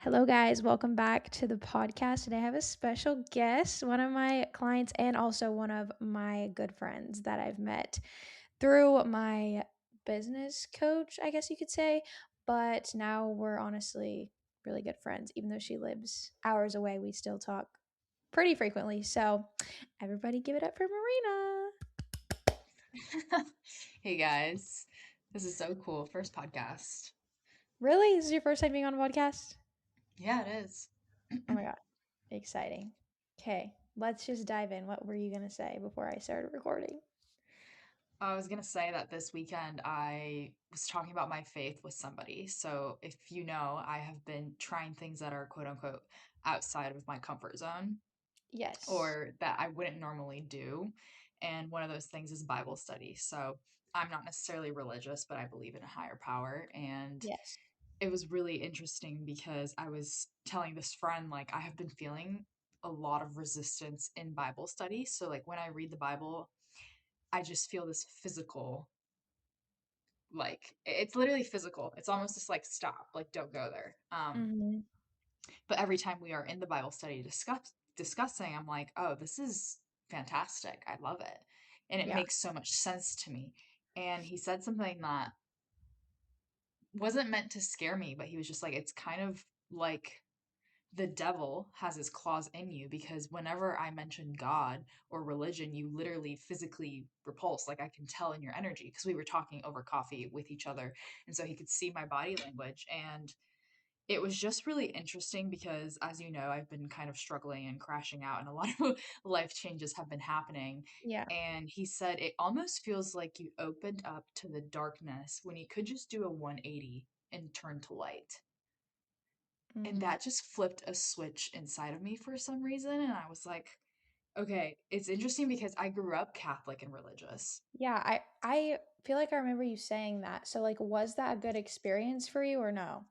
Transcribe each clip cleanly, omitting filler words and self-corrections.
Hello, guys. Welcome back to the podcast. Today I have a special guest, one of my clients, and also one of my good friends that I've met through my business coach, I guess you could say. But now we're honestly really good friends. Even though she lives hours away, we still talk pretty frequently. So, everybody give it up for Marina. Hey guys, this is so cool. First podcast. Really? This is your first time being on a podcast? Yeah, it is. Oh my God. Exciting. Okay, let's just dive in. What were you going to say before I started recording? I was gonna say that this weekend I was talking about my faith with somebody. So if you know, I have been trying things that are quote unquote outside of my comfort zone Yes. or that I wouldn't normally do. And one of those things is Bible study. So I'm not necessarily religious, but I believe in a higher power. And Yes. it was really interesting because I was telling this friend, like, I have been feeling a lot of resistance in Bible study. So, like, when I read the Bible, I just feel this physical, like, it's literally physical. It's almost just like, stop, like, don't go there. Mhm. But every time we are in the Bible study discussing, I'm like, oh, this is fantastic. I love it. And it Yeah. makes so much sense to me. And he said something that wasn't meant to scare me, but he was just like, it's kind of like the devil has his claws in you because whenever I mention God or religion, you literally physically repulse. Like I can tell in your energy because we were talking over coffee with each other. And so he could see my body language. And it was just really interesting because, as you know, I've been kind of struggling and crashing out, and a lot of life changes have been happening. Yeah. And he said it almost feels like you opened up to the darkness when you could just do a 180 and turn to light. And Mhm. that just flipped a switch inside of me for some reason. And I was like, okay, it's interesting because I grew up Catholic and religious. Yeah, I feel like I remember you saying that. So like was that a good experience for you or no?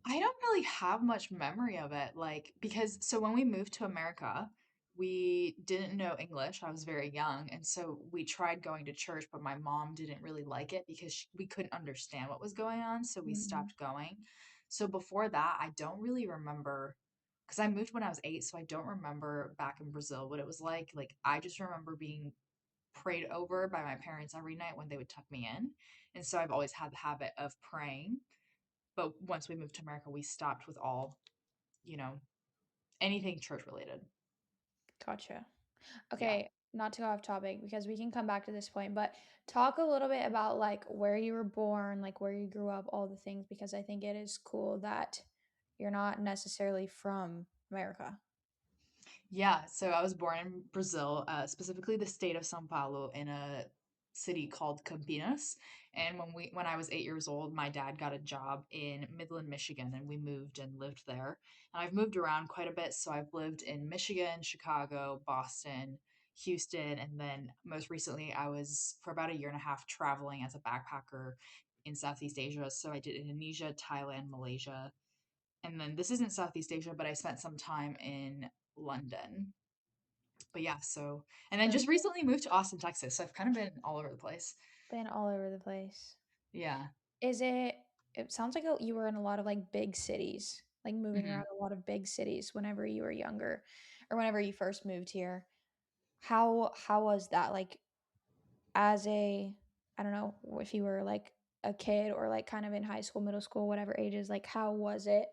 I don't really have much memory of it. Like, because so when we moved to America, we didn't know English. I was very young. And so we tried going to church, but my mom didn't really like it because we couldn't understand what was going on. So we Mhm. stopped going. So before that, I don't really remember because I moved when I was 8. So I don't remember back in Brazil what it was like. Like, I just remember being prayed over by my parents every night when they would tuck me in. And so I've always had the habit of praying. But once we moved to America, we stopped with all, you know, anything church related. Gotcha. Yeah. Okay, not to go off topic because we can come back to this point, but talk a little bit about like where you were born, like where you grew up, all the things because I think it is cool that you're not necessarily from America. Yeah. So I was born in Brazil, specifically the state of Sao Paulo, in a city called Campinas. And when I was 8 years old, my dad got a job in Midland, Michigan, and we moved and lived there. And I've moved around quite a bit. So I've lived in Michigan, Chicago, Boston, Houston, and then most recently I was for about a year and a half traveling as a backpacker in Southeast Asia. So I did Indonesia, Thailand, Malaysia. And then this isn't Southeast Asia, but I spent some time in London. But yeah, so and then So just recently moved to Austin, Texas. So I've kind of been all over the place. been all over the place. Yeah. Is it sounds like you were in a lot of like big cities, like moving Hmm. around a lot of big cities whenever you were younger or whenever you first moved here. How was that? Like as a I don't know if you were like a kid or like kind of in high school, middle school, whatever ages, like how was it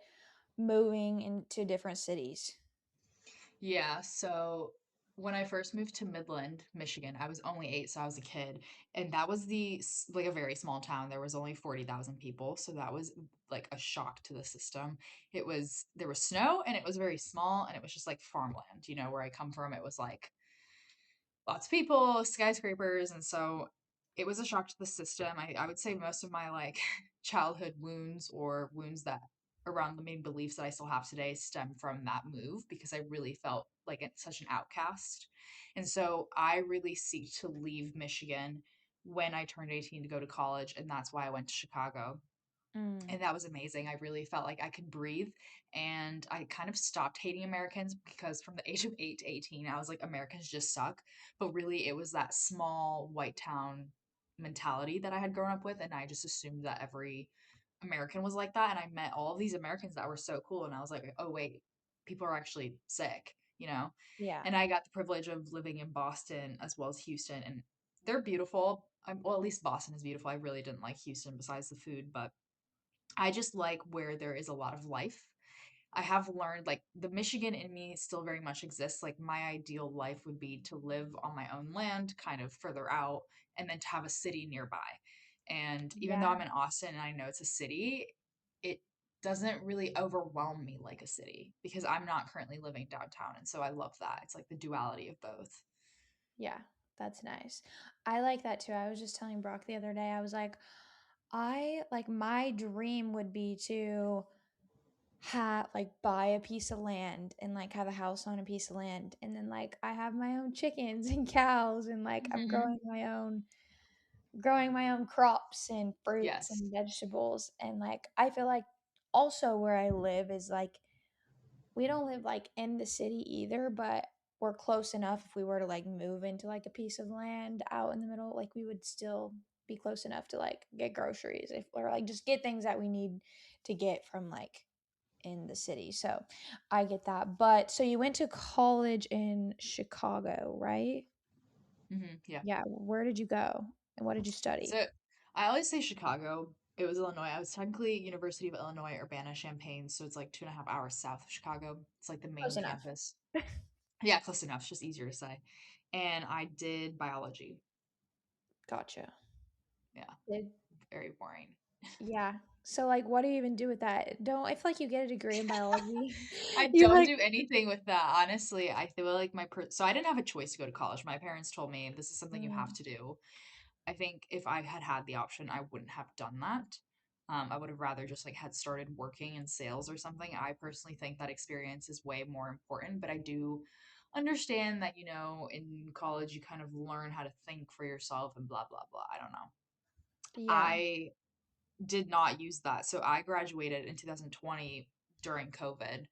moving into different cities? Yeah. So when I first moved to Midland, Michigan, I was only 8, so I was a kid, and that was like a very small town. There was only 40,000 people, so that was like a shock to the system. There was snow, and it was very small, and it was just like farmland. You know, where I come from, it was like lots of people, skyscrapers, and so it was a shock to the system. I would say most of my like childhood wounds or wounds that around the main beliefs that I still have today stem from that move because I really felt like it's such an outcast. And so I really seek to leave Michigan when I turned 18 to go to college, and that's why I went to Chicago, Mm, and that was amazing. I really felt like I could breathe, and I kind of stopped hating Americans because from the age of 8 to 18, I was like, Americans just suck. But really, it was that small white town mentality that I had grown up with, and I just assumed that every American was like that, and I met all of these Americans that were so cool, and I was like, oh wait, people are actually sick, you know? Yeah. And I got the privilege of living in Boston as well as Houston, and they're beautiful. Well, at least Boston is beautiful. I really didn't like Houston besides the food, but I just like where there is a lot of life. I have learned like the Michigan in me still very much exists. Like my ideal life would be to live on my own land, kind of further out, and then to have a city nearby. And even though Yeah. I'm in Austin and I know it's a city, it doesn't really overwhelm me like a city because I'm not currently living downtown. And so I love that. It's like the duality of both. Yeah, that's nice. I like that too. I was just telling Brock the other day, I was like, I like my dream would be to have like buy a piece of land and like have a house on a piece of land and then like I have my own chickens and cows and like I'm Hmm. growing my own crops and fruits Yes. and vegetables and like I feel like also where I live is like we don't live like in the city either, but we're close enough if we were to like move into like a piece of land out in the middle, like we would still be close enough to like get groceries if or like just get things that we need to get from like in the city. So I get that. But so you went to college in Chicago, right? Yeah. Yeah. Where did you go? And what did you study? So I always say Chicago. It was Illinois. I was technically University of Illinois Urbana-Champaign, so it's like 2.5 hours south of Chicago. It's like the Close main enough. campus. Yeah, close enough. It's just easier to say. And I did biology. Gotcha. Yeah, Did very boring. yeah. So like what do you even do with that? Don't I feel like you get a degree in biology. I You don't like do anything with that, honestly. I feel like so I didn't have a choice to go to college. My parents told me this is something you have mm, to do. I think if I had had the option, I wouldn't have done that. I would have rather just like had started working in sales or something. I personally think that experience is way more important, but I do understand that, in college you kind of learn how to think for yourself and blah blah blah. I don't know. yeah. I did not use that. So I graduated in 2020 during COVID.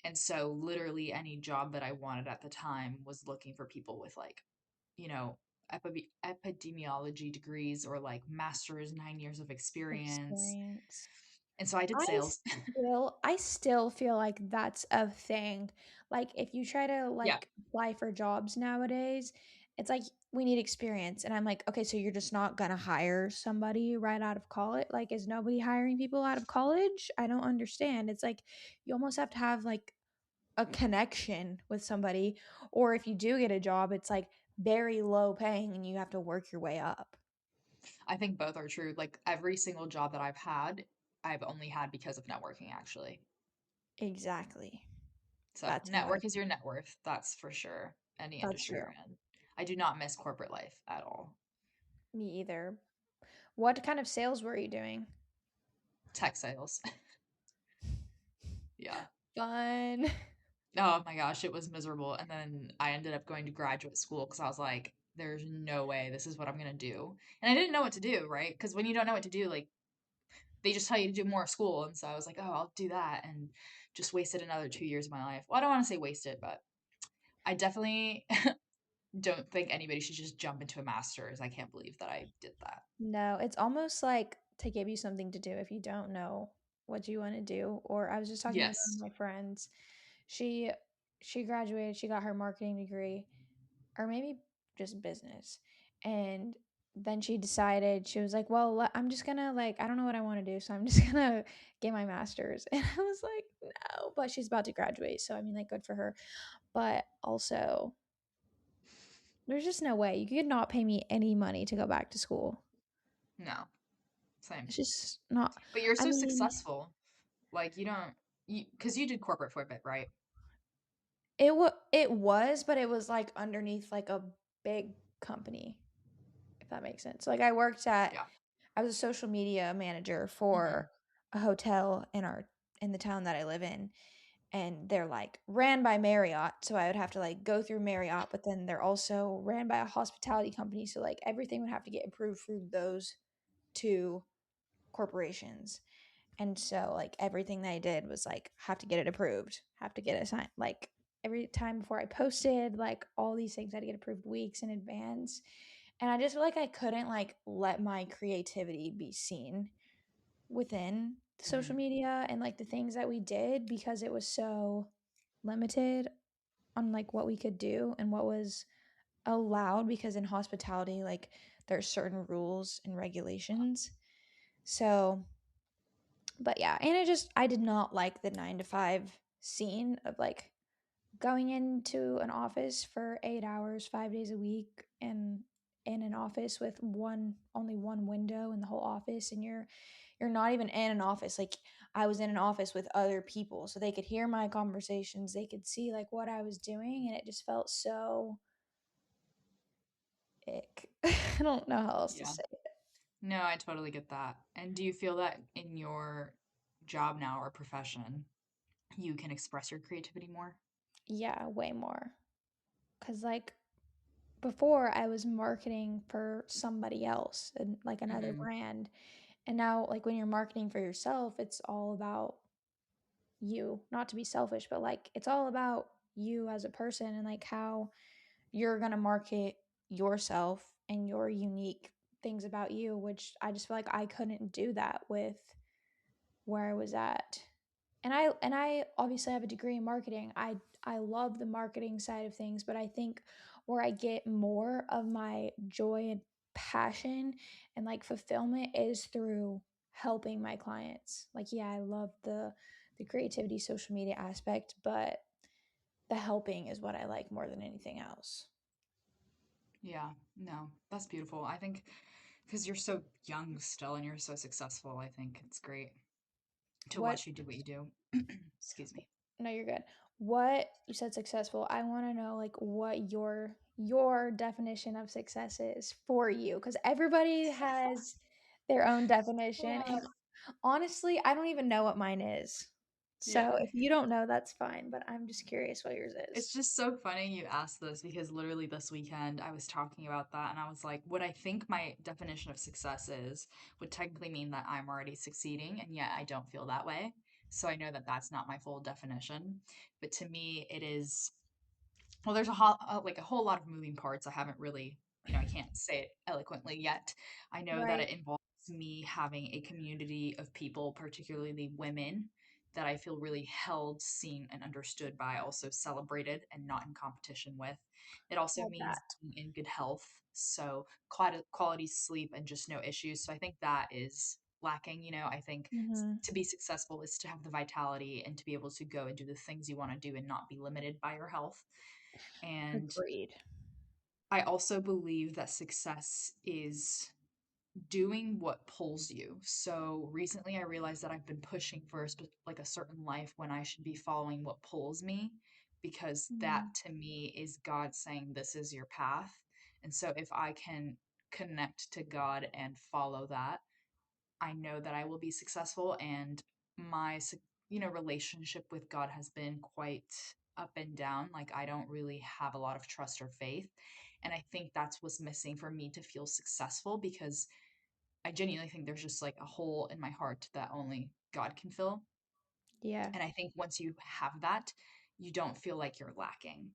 And so literally any job that I wanted at the time was looking for people with like, you know, epidemiology degrees or like master's, 9 years of experience. Experience. And so I did I sales. I still feel like that's a thing. Like if you try to Yeah, like apply for jobs nowadays, it's like we need experience and I'm like, okay, so you're just not gonna hire somebody right out of college? Like is nobody hiring people out of college? I don't understand. It's like you almost have to have like a connection with somebody or if you do get a job, it's like very low paying and you have to work your way up. I think both are true. Like every single job that I've had, I've only had because of networking, actually. Exactly. So That's how I network is your net worth. That's for sure. Any that's industry true. you're in. I do not miss corporate life at all. Me either. What kind of sales were you doing? Tech sales. Yeah. Fun. Oh my gosh, it was miserable. And then I ended up going to graduate school because I was like, there's no way this is what I'm gonna do. And I didn't know what to do, right? Because when you don't know what to do, like they just tell you to do more school. And so I was like, oh, I'll do that and just wasted another 2 years of my life. Well, I don't want to say wasted, but I definitely don't think anybody should just jump into a master's. I can't believe that I did that. No, it's almost like to give you something to do if you don't know what you want to do. Or I was just talking with one of Yes. my friends. She she graduated, she got her marketing degree, or maybe just business. And then she decided she was like, "Well, I'm just gonna like I don't know what I want to do, so I'm just gonna get my master's." And I was like, "No," but she's about to graduate, so I mean, like, good for her. But also, there's just no way you could not pay me any money to go back to school. No, same. It's just not. But you're I so mean, successful. Like you don't because you did corporate for a bit, right? it was, but it was like underneath like a big company, if that makes sense. Like Yeah. I was a social media manager Hmm. for a hotel in the town that I live in, and they're like ran by Marriott, so I would have to like go through Marriott, but then they're also ran by a hospitality company, so like everything would have to get approved through those two corporations. And so like everything that I did was like have to get it approved, have to get it signed. Like every time before I posted, like all these things had to get approved weeks in advance. And I just feel like I couldn't like let my creativity be seen within social Mhm. media and like the things that we did because it was so limited on like what we could do and what was allowed because in hospitality like there's certain rules and regulations. So, but yeah, and I did not like the 9 to 5 scene of like going into an office for 8 hours 5 days a week and in an office with only one window in the whole office and you're not even in an office. Like I was in an office with other people so they could hear my conversations, they could see like what I was doing, and it just felt so ick. I don't know how else to Yeah. say it. No, I totally get that. And do you feel that in your job now or profession, you can express your creativity more? Yeah, way more. Cuz like before I was marketing for somebody else and like another Hmm. brand. And now like when you're marketing for yourself, it's all about you. Not to be selfish, but like it's all about you as a person and like how you're going to market yourself and your unique things about you, which I just feel like I couldn't do that with where I was at. And I obviously have a degree in marketing. I love the marketing side of things, but I think where I get more of my joy and passion and like fulfillment is through helping my clients. Like yeah, I love the creativity social media aspect, but the helping is what I like more than anything else. Yeah, no, that's beautiful. I think because you're so young still and you're so successful, I think it's great to What watch you do what you do. Excuse me. No, you're good. What you said successful. I want to know like what your definition of success is for you because everybody has their own definition Uh, and honestly, I don't even know what mine is. So yeah. if you don't know, that's fine, but I'm just curious what yours It's is. just so funny you asked this because literally this weekend I was talking about that and I was like, what I think my definition of success is would technically mean that I'm already succeeding, and yet I don't feel that way. So I know that that's not my full definition. But to me, it is, well, there's like a whole lot of moving parts. I haven't really, I can't say it eloquently yet. I know that Right. it involves me having a community of people, particularly women, that I feel really held, seen, and understood by, also celebrated and not in competition with. It also Love means that. being in good health, so quality sleep and just no issues. So I think that is lacking. I think Mhm. to be successful is to have the vitality and to be able to go and do the things you want to do and not be limited by your health. And Agreed. I also believe that success is doing what pulls you. So recently I realized that I've been pushing for like a certain life when I should be following what pulls me, because that Mhm. to me is God saying this is your path. And so if I can connect to God and follow that, I know that I will be successful, and my relationship with God has been quite up and down. Like I don't really have a lot of trust or faith, and I think that's what's missing for me to feel successful, because I genuinely think there's just like a hole in my heart that only God can fill. Yeah. And I think once you have that, you don't feel like you're lacking,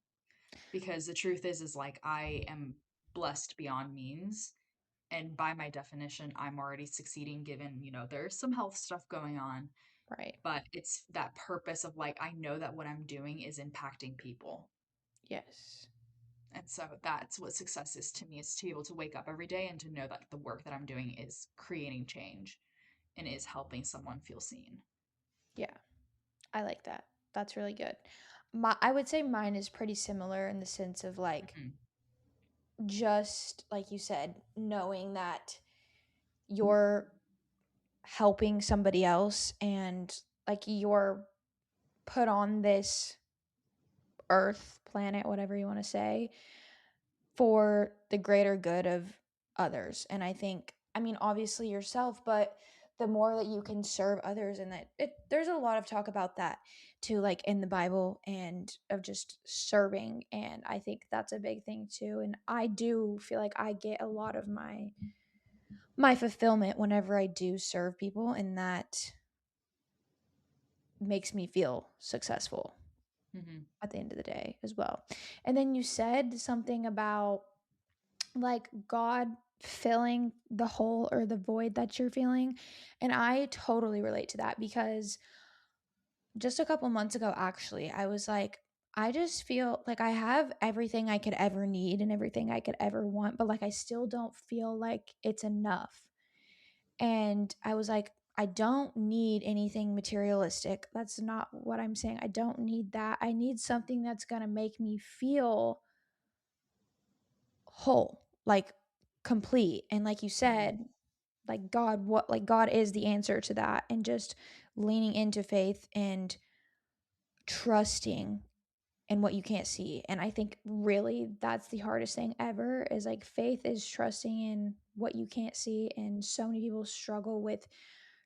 because the truth is like I am blessed beyond means, and by my definition I'm already succeeding, given there's some health stuff going on, Right. but it's that purpose of like I know that what I'm doing is impacting people. Yes. And so that's what success is to me, is to be able to wake up every day and to know that the work that I'm doing is creating change and is helping someone feel seen. Yeah. I like that. That's really good. I would say mine is pretty similar in the sense of like Hmm. just like you said, knowing that you're helping somebody else and like you're put on this earth, planet, whatever you want to say, for the greater good of others. And I think, I mean, obviously yourself, but the more that you can serve others, and there's a lot of talk about that too, like in the Bible and of just serving. And I think that's a big thing too. And I do feel like I get a lot of my fulfillment whenever I do serve people, and that makes me feel successful Hmm. at the end of the day as well. And then you said something about like God. filling the hole or the void that you're feeling. And I totally relate to that because just a couple months ago, actually, I was like, I just feel like I have everything I could ever need and everything I could ever want, but like I still don't feel like it's enough. And I was like, I don't need anything materialistic. That's not what I'm saying. I don't need that. I need something that's going to make me feel whole, like complete. And like you Mhm. said, like God, what, like God is the answer to that. And just leaning into faith and trusting in what you can't see. And I think really that's the hardest thing ever is like faith is trusting in what you can't see. And so many people struggle with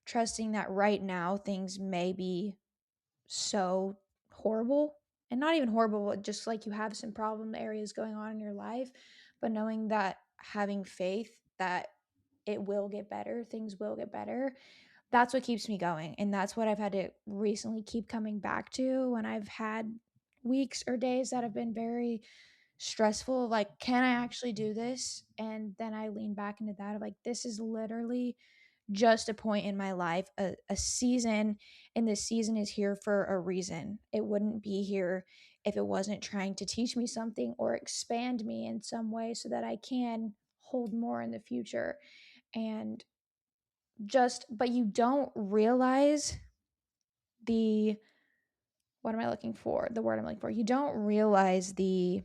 trusting that right now things may be so horrible, and not even horrible, but just like you have some problem areas going on in your life, but knowing that having faith that it will get better, things will get better, that's what keeps me going. And that's what I've had to recently keep coming back to when I've had weeks or days that have been very stressful. Like, can I actually do this? And then I lean back into that of like, this is literally just a point in my life, a season, and this season is here for a reason. It wouldn't be here if it wasn't trying to teach me something or expand me in some way so that I can hold more in the future. And just, but you don't realize the, what am I looking for? The word I'm looking for. You don't realize the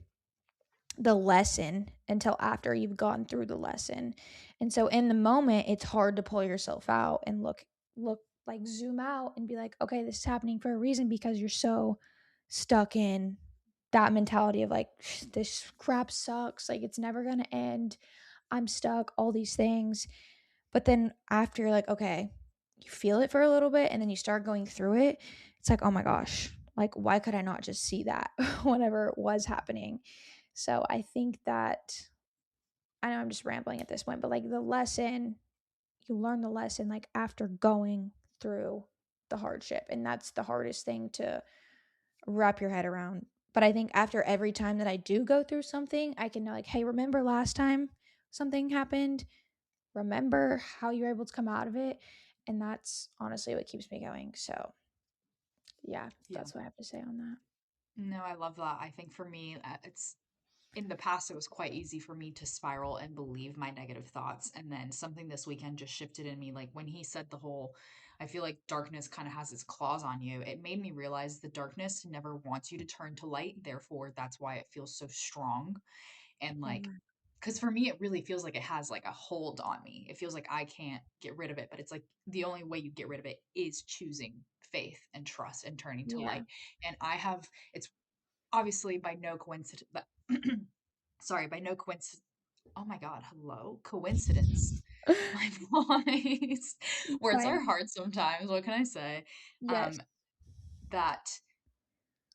lesson until after you've gone through the lesson. And so in the moment, it's hard to pull yourself out and look like zoom out and be like, okay, this is happening for a reason because you're so stuck in that mentality of like this crap sucks, like it's never going to end. I'm stuck, all these things. But then after you're like, okay, you feel it for a little bit and then you start going through it, it's like, oh my gosh, like why could I not just see that whenever it was happening? So I think that I know I'm just rambling at this point, but like the lesson, you learn the lesson like after going through the hardship. And that's the hardest thing to wrap your head around. But I think after every time that I do go through something, I can know like, hey, remember last time something happened? Remember how you were able to come out of it? And that's honestly what keeps me going. So yeah, Yeah. that's what I have to say on that. No, I love that. I think for me, it's in the past, it was quite easy for me to spiral and believe my negative thoughts. And then something this weekend just shifted in me. Like when he said the whole, I feel like darkness kind of has its claws on you, it made me realize the darkness never wants you to turn to light. Therefore, that's why it feels so strong. And like, Amen. because for me, it really feels like it has like a hold on me. It feels like I can't get rid of it. But it's like the only way you get rid of it is choosing faith and trust and turning to Yeah. light. And I have, it's obviously by no coincidence, sorry, by no coincidence. Oh my God, hello, coincidence. My voice. It's Words are fine. hard sometimes. What can I say? Yes. Um, that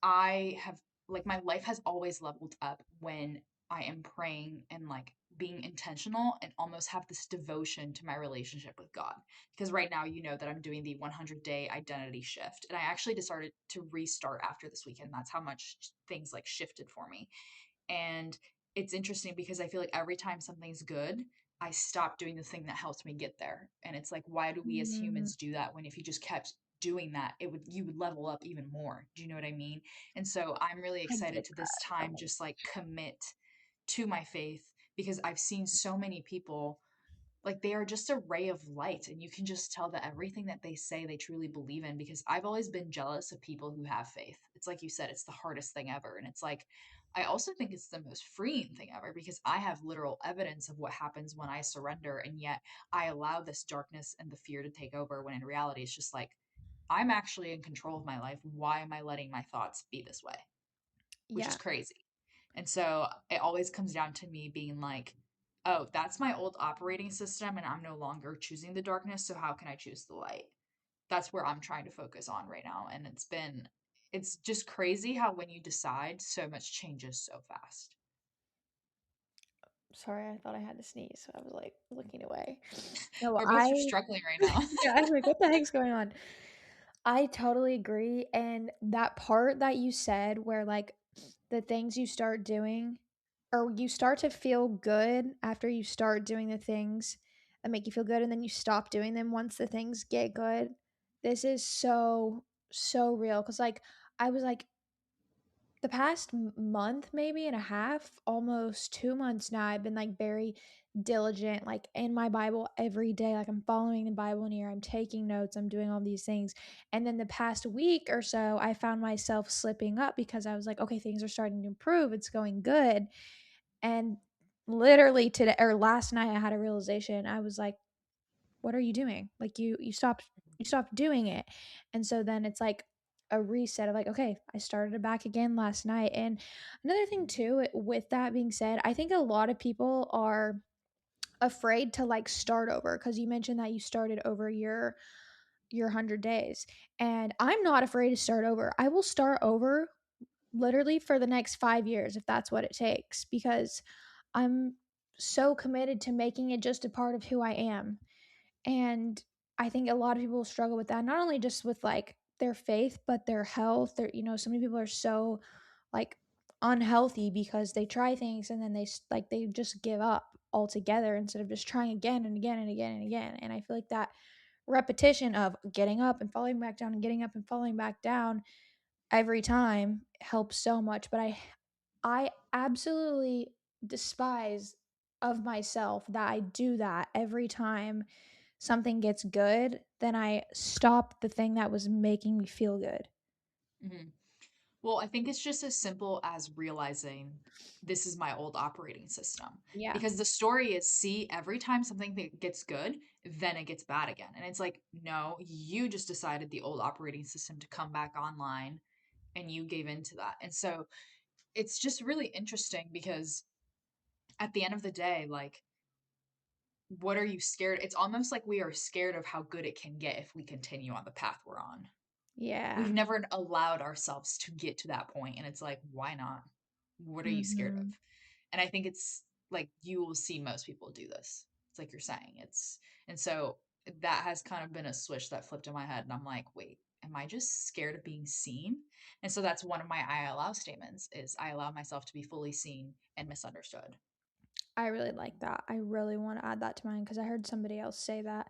I have like my life has always leveled up when I am praying and like being intentional and almost have this devotion to my relationship with God. Because right now, you know that I'm doing the 100-day identity shift. And I actually decided to restart after this weekend. That's how much things like shifted for me. And it's interesting because I feel like every time something's good, I stop doing the thing that helped me get there. And it's like, why do we as Mm, humans do that when if you just kept doing that, it would you would level up even more. Do you know what I mean? And so I'm really I excited get to this that. time just like commit to my faith because I've seen so many people like they are just a ray of light and you can just tell that everything that they say they truly believe in because I've always been jealous of people who have faith. It's like you said, it's the hardest thing ever. And it's like I also think it's the most freeing thing ever because I have literal evidence of what happens when I surrender and yet I allow this darkness and the fear to take over when in reality it's just like I'm actually in control of my life. Why am I letting my thoughts be this way? Which is Yeah. crazy. And so it always comes down to me being like, oh, that's my old operating system and I'm no longer choosing the darkness. So how can I choose the light? That's where I'm trying to focus on right now. And it's just crazy how when you decide, so much changes so fast. Sorry, I thought I had to sneeze, so I was like looking away. No, We're both I struggling right now. yeah, I was like, what the heck's going on? I totally agree. And that part that you said where like the things you start doing or you start to feel good after you start doing the things that make you feel good, and then you stop doing them once the things get good. This is so real, cuz like I was like the past month maybe and a half, almost 2 months now, I've been like very diligent, like in my Bible every day, like I'm following the Bible in here, I'm taking notes, I'm doing all these things. And then the past week or so I found myself slipping up because I was like, okay, things are starting to improve, it's going good. And literally today or last night I had a realization. I was like, what are you doing? Like you stopped doing it. And so then it's like a reset of like, okay, I started it back again last night. And another thing too, with that being said, I think a lot of people are afraid to like start over, because you mentioned that you started over your 100 days. And I'm not afraid to start over. I will start over literally for the next 5 years if that's what it takes, because I'm so committed to making it just a part of who I am. And I think a lot of people struggle with that, not only just with like their faith, but their health. So many people are so like unhealthy because they try things and then they just give up altogether instead of just trying again and again and again and again. And I feel like that repetition of getting up and falling back down and getting up and falling back down every time helps so much. But I absolutely despise of myself that I do that every time something gets good, then I stop the thing that was making me feel good. Hmm. Well, I think it's just as simple as realizing this is my old operating system. Yeah. Because the story is, see, every time something gets good, then it gets bad again. And it's like, no, you just decided the old operating system to come back online and you gave into that. And so it's just really interesting because at the end of the day, like, what are you scared? It's almost like we are scared of how good it can get if we continue on the path we're on. Yeah. We've never allowed ourselves to get to that point, and it's like, why not? What are you scared of? Mhm. And I think it's like you will see most people do this. It's like you're saying. It's and so that has kind of been a switch that flipped in my head, and I'm like, wait, am I just scared of being seen? And so that's one of my I allow statements is I allow myself to be fully seen and misunderstood. I really like that. I really want to add that to mine because I heard somebody else say that.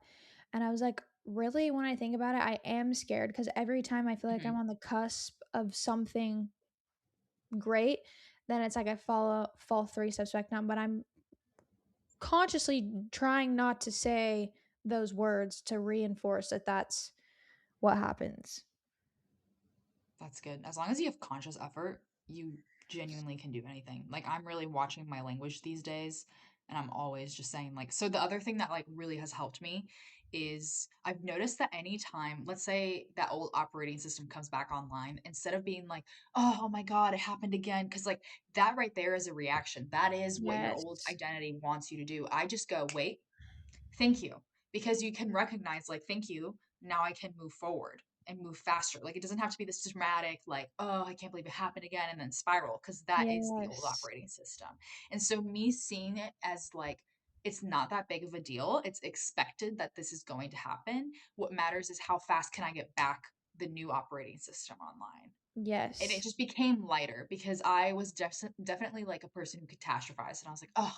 And I was like, really, when I think about it, I am scared because every time I feel like Hmm. I'm on the cusp of something great, then it's like I fall 3 steps back down. But I'm consciously trying not to say those words to reinforce that that's what happens. That's good. As long as you have conscious effort, you genuinely can do anything. Like I'm really watching my language these days and I'm always just saying like so the other thing that like really has helped me is I've noticed that anytime, let's say that old operating system comes back online, instead of being like, oh my God, it happened again. Cause like that right there is a reaction. That is what your old Yes. identity wants you to do. I just go, wait, thank you, because you can recognize like thank you, now I can move forward and move faster. Like it doesn't have to be this dramatic like oh I can't believe it happened again and then spiral, because that is the old Yes. operating system. And so me seeing it as like it's not that big of a deal, it's expected that this is going to happen. What matters is how fast can I get back the new operating system online. And it Yes. just became lighter because I was definitely like a person who catastrophized. And I was like, oh,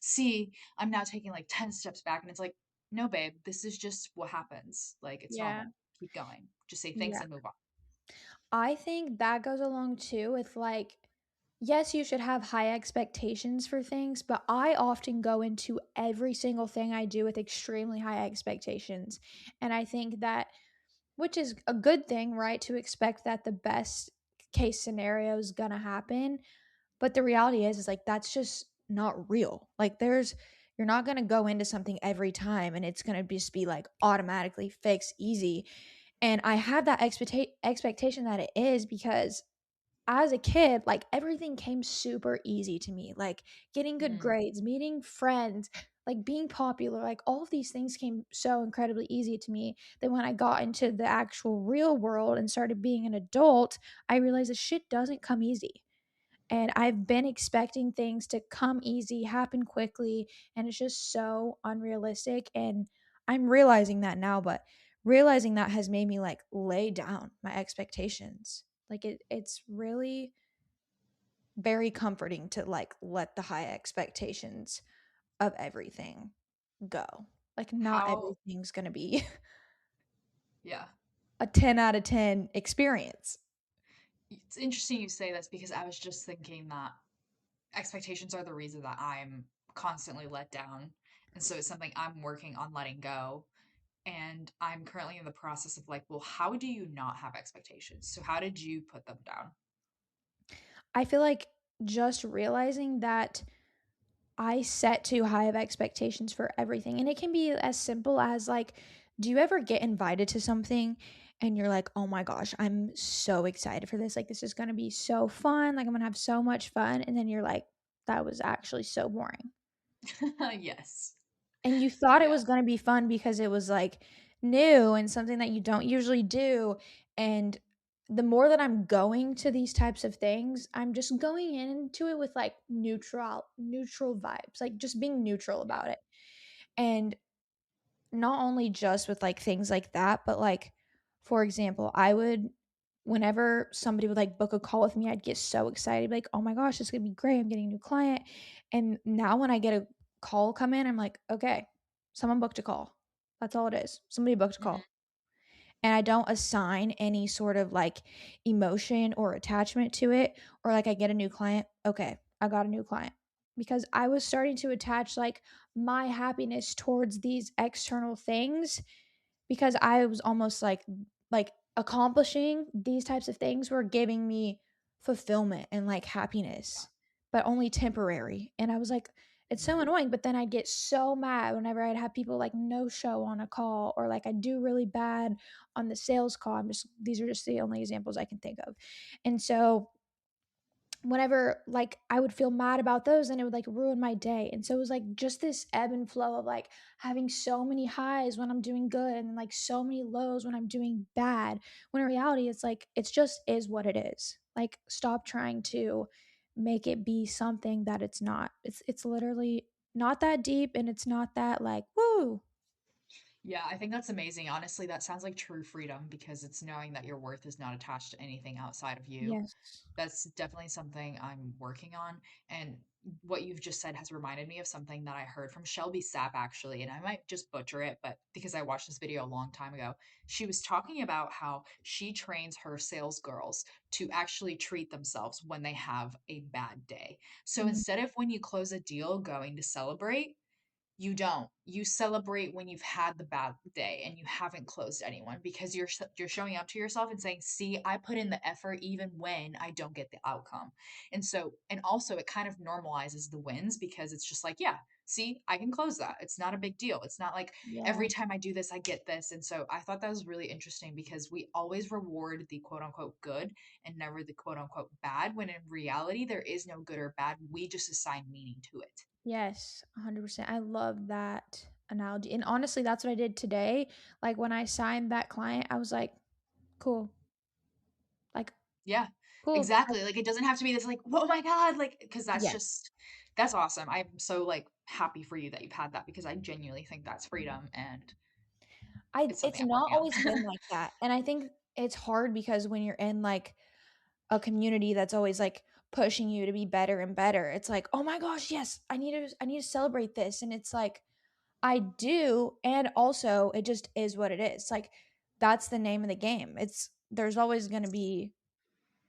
see, I'm now taking like 10 steps back. And it's like, no, babe, this is just what happens. Like, it's Yeah. normal. Keep going. Just say thanks Yeah. and move on. I think that goes along too with like, yes, you should have high expectations for things, but I often go into every single thing I do with extremely high expectations. And I think that, which is a good thing, right? To expect that the best case scenario is going to happen. But the reality is like, that's just not real. Like, you're not going to go into something every time and it's going to just be like automatically fixed easy. And I have that expectation that it is because as a kid, like everything came super easy to me. Like getting good Hmm. grades, meeting friends, like being popular, like all of these things came so incredibly easy to me that when I got into the actual real world and started being an adult, I realized that shit doesn't come easy. And I've been expecting things to come easy, happen quickly, and it's just so unrealistic. And I'm realizing that now, but realizing that has made me like lay down my expectations. Like it's really very comforting to like let the high expectations of everything go. Like not How, everything's going to be yeah. a 10 out of 10 experience. It's interesting you say this because I was just thinking that expectations are the reason that I'm constantly let down. And so it's something I'm working on letting go. And I'm currently in the process of like, well, how do you not have expectations? So how did you put them down? I feel like just realizing that I set too high of expectations for everything. And it can be as simple as like, do you ever get invited to something and you're like, oh my gosh, I'm so excited for this. Like, this is going to be so fun. Like, I'm going to have so much fun. And then you're like, that was actually so boring. Yes. And you thought it Yeah. was going to be fun because it was like new and something that you don't usually do. And the more that I'm going to these types of things, I'm just going into it with like neutral vibes, like just being neutral Yeah. about it. And not only just with like things like that, but like for example, I would whenever somebody would like book a call with me, I'd get so excited, like, oh my gosh, this is gonna be great. I'm getting a new client. And now when I get a call come in, I'm like, okay, someone booked a call. That's all it is. Somebody booked a Hmm. call. And I don't assign any sort of like emotion or attachment to it. Or like I get a new client. Okay, I got a new client. Because I was starting to attach like my happiness towards these external things because I was almost like accomplishing these types of things were giving me fulfillment and like happiness, but only temporary. And I was like, it's so annoying. But then I'd get so mad whenever I'd have people like no show on a call or like I do really bad on the sales call. These are just the only examples I can think of. And so whenever like I would feel mad about those and it would like ruin my day. And so it was like just this ebb and flow of like having so many highs when I'm doing good and like so many lows when I'm doing bad. When in reality it's like it's just is what it is. Like stop trying to make it be something that it's not. It's literally not that deep and it's not that like woo. Yeah, I think that's amazing. Honestly, that sounds like true freedom because it's knowing that your worth is not attached to anything outside of you. Yes. That's definitely something I'm working on. And what you've just said has reminded me of something that I heard from Shelby Sapp, actually. And I might just butcher it, but because I watched this video a long time ago, she was talking about how she trains her sales girls to actually treat themselves when they have a bad day. So Mhm. instead of when you close a deal going to celebrate, you don't. You celebrate when you've had the bad day and you haven't closed anyone because you're showing up to yourself and saying, "See, I put in the effort even when I don't get the outcome." And also it kind of normalizes the wins because it's just like, "Yeah, see, I can close that. It's not a big deal. It's not like every Yeah. time I do this I get this." And so I thought that was really interesting because we always reward the quote unquote good and never the quote unquote bad when in reality there is no good or bad. We just assign meaning to it. Yes, 100%. I love that analogy. And honestly, that's what I did today. Like when I signed that client, I was like, cool. Like, Yeah, cool. Like, exactly. Like it doesn't have to be this like, oh my God, like because yes. that's awesome. I'm so like happy for you that you've had that because I genuinely think that's freedom and it's something It's I'm not working always on. been like that. And I think it's hard because when you're in like a community that's always like pushing you to be better and better, it's like, oh my gosh, yes, I need to celebrate this. And it's like, I do. And also it just is what it is. Like that's the name of the game. It's there's always gonna be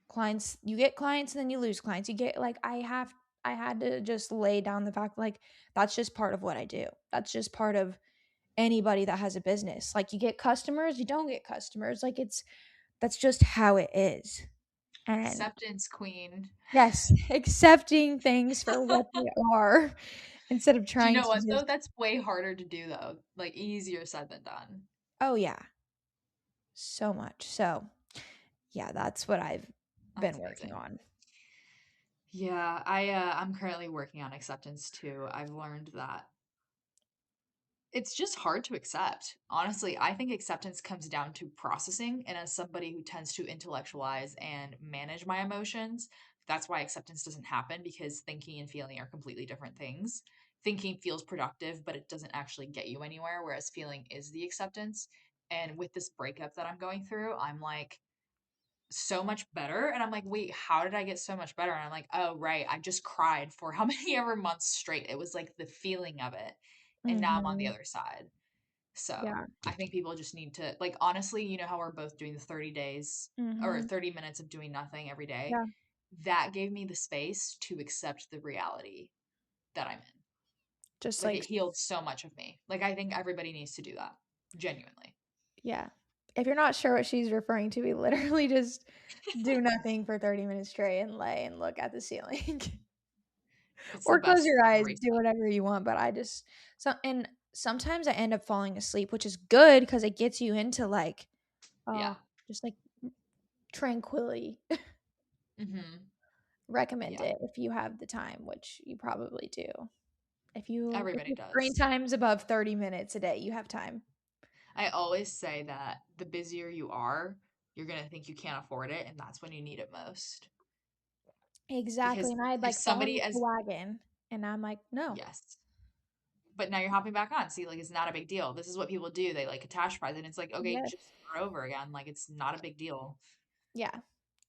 clients, you get clients and then you lose clients, you get like I had to just lay down the fact like that's just part of what I do, that's just part of anybody that has a business. Like you get customers, you don't get customers, like it's that's just how it is. And Acceptance queen. yes, accepting things for what they are instead of Do you trying know to what though? just That's way harder to do though. Like easier said than done. oh yeah, so much. So yeah, that's what I've been That's working amazing. on. Yeah, I'm currently working on acceptance too. I've learned that it's just hard to accept. Honestly, I think acceptance comes down to processing. And as somebody who tends to intellectualize and manage my emotions, that's why acceptance doesn't happen because thinking and feeling are completely different things. Thinking feels productive, but it doesn't actually get you anywhere, whereas feeling is the acceptance. And with this breakup that I'm going through, I'm like, so much better. And I'm like, wait, how did I get so much better? And I'm like, oh, right. I just cried for how many ever months straight. It was like the feeling of it. And now I'm on the Mhm. other side. So Yeah. I think people just need to, like, honestly, you know how we're both doing the 30 days or Mhm. 30 minutes of doing nothing every day? Yeah. That gave me the space to accept the reality that I'm in. Just Like, like it healed so much of me. Like, I think everybody needs to do that. Genuinely. yeah. If you're not sure what she's referring to, we literally just do nothing for 30 minutes straight and lay and look at the ceiling. It's the Or close best your like eyes, do reset. whatever you want, but I just and sometimes I end up falling asleep, which is good because it gets you into like, Yeah. just like tranquility. Hmm. Recommend Yeah. it if you have the time, which you probably do. If Everybody your screen does. time's above 30 minutes a day, you have time. I always say that the busier you are, you're going to think you can't afford it. And that's when you need it most. Exactly, Because and I had, if like, fallen somebody off the as, wagon, and I'm like, "No." yes, but now you're hopping back on. See, like, it's not a big deal. This is what people do. They like catastrophize, and it's like, okay, Yes. just start over again. Like, it's not a big deal. Yeah.